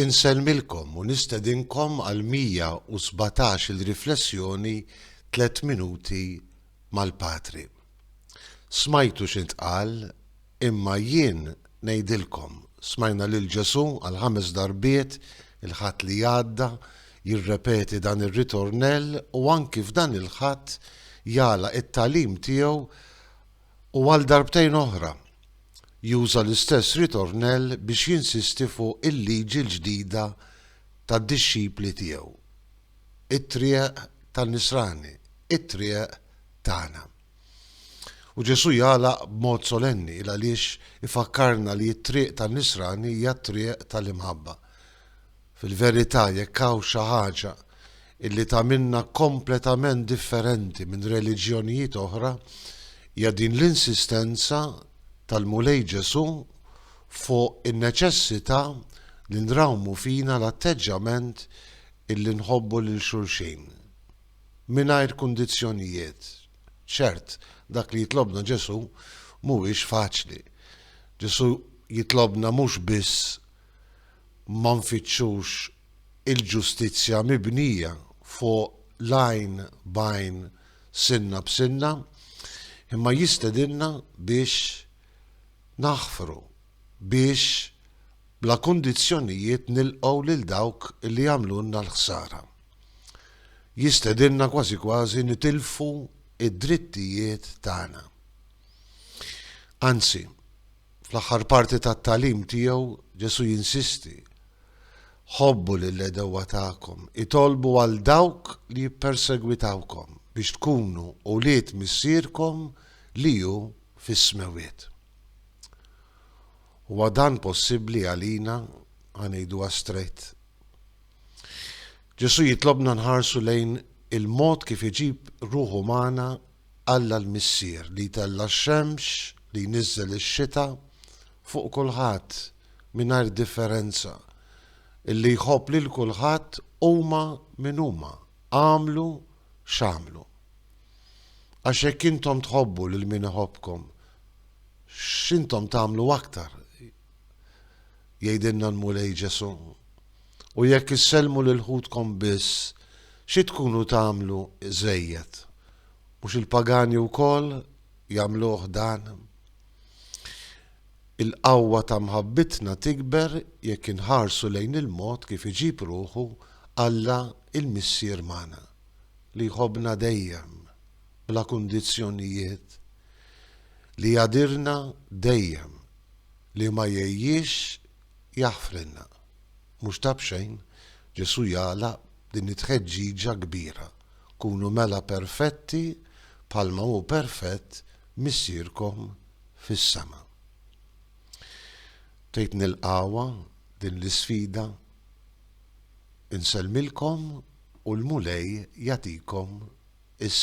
Inselmilkom u nistedinkom għal 117 il-riflessjoni 3 minuti mal-Patri. Smajtu x'intqal, imma jien ngħidilkom smajna lil Ġesu għal 5 darbiet il-ħadd li għadda jirrepeti dan ir-ritornell u anki f'dan il-ħadd jala it-talim tiegħu u għal darbtejn oħra juża l-istess ritornell biex jinsisti fuq il-liġi l-ġdida tad-dixxipli tiegħu. It-triq tan-Nisrani, it-triq tagħna. U Ġesu jagħlaq b'mod solenni għaliex ifakkarna li t-triq tan-Nisrani hija t-triq tal-imħabba. Fil-verità jekk hawn xi ħaġa illi tagħmilna kompletament differenti minn reliġjonijiet oħra hija din l-insistenza tal-mulej Ġesu fuq in-neċessità li nrawmu fina l-atteġġament illi nħobbu lil xulxin mingħajr kundizzjonijiet. ċert, dak li jitlobna Ġesu mhuwiex faċli. Ġesu jitlobna mhux biss ma nfittxux il-ġustizzja mibnija fuq lajn bajn sinna b'sinna, imma jistedinna biex naħfru, biex bla kundizzjonijiet nilqgħu lil dawk li jagħmlulna l-ħsara. Jistedinna kważi kważi nitilfu id-drittijiet tagħna. Anzi, fl-aħħar parti tat-talim tiegħu Ġesu jinsisti: ħobbu lill-għedewwa tagħkom, itolbu għal dawk li jippersegwitawkom biex tkunu ulied missierkom li hu fis-smewiet. Huwa dan possibbli għalina ħanejduha straight. Ġesu jitlobna nħarsu lejn il-mod kif iġib ruħu magħna Alla l-Missier li jtella x-xemx, li jniżżel ix-xita fuq kulħadd mingħajr differenza, illi jħobb lil kulħadd huma min huma, għamlu x'għamlu. Għax hekk intom tħobbu lil min iħobbkom, x'intom tagħmlu aktar? Jgħidilna l-mulej Ġesu. U jekk issellmu lil ħudkom biss, xi tkunu tagħmlu żejjed? Mhux il-pagani wkoll jagħmluh dan? Il-qawwa ta' mħabbitna tikber jekk inħarsu lejn il-mod kif iġib ruħu Alla il-Missier magħna, li jħobbna dejjem bla kundizzjonijiet, li jadirna dejjem, li ma jgħijiex jaħfrilna. Mhux ta' bxejn Ġesu jagħlaq din it-tħeġġiġa kbira: kunu mela perfetti bħalma hu perfett missierkom fis-sama. Tgħid nilqawha din l-isfida, insellmilkom u l-mulej jagħtikom is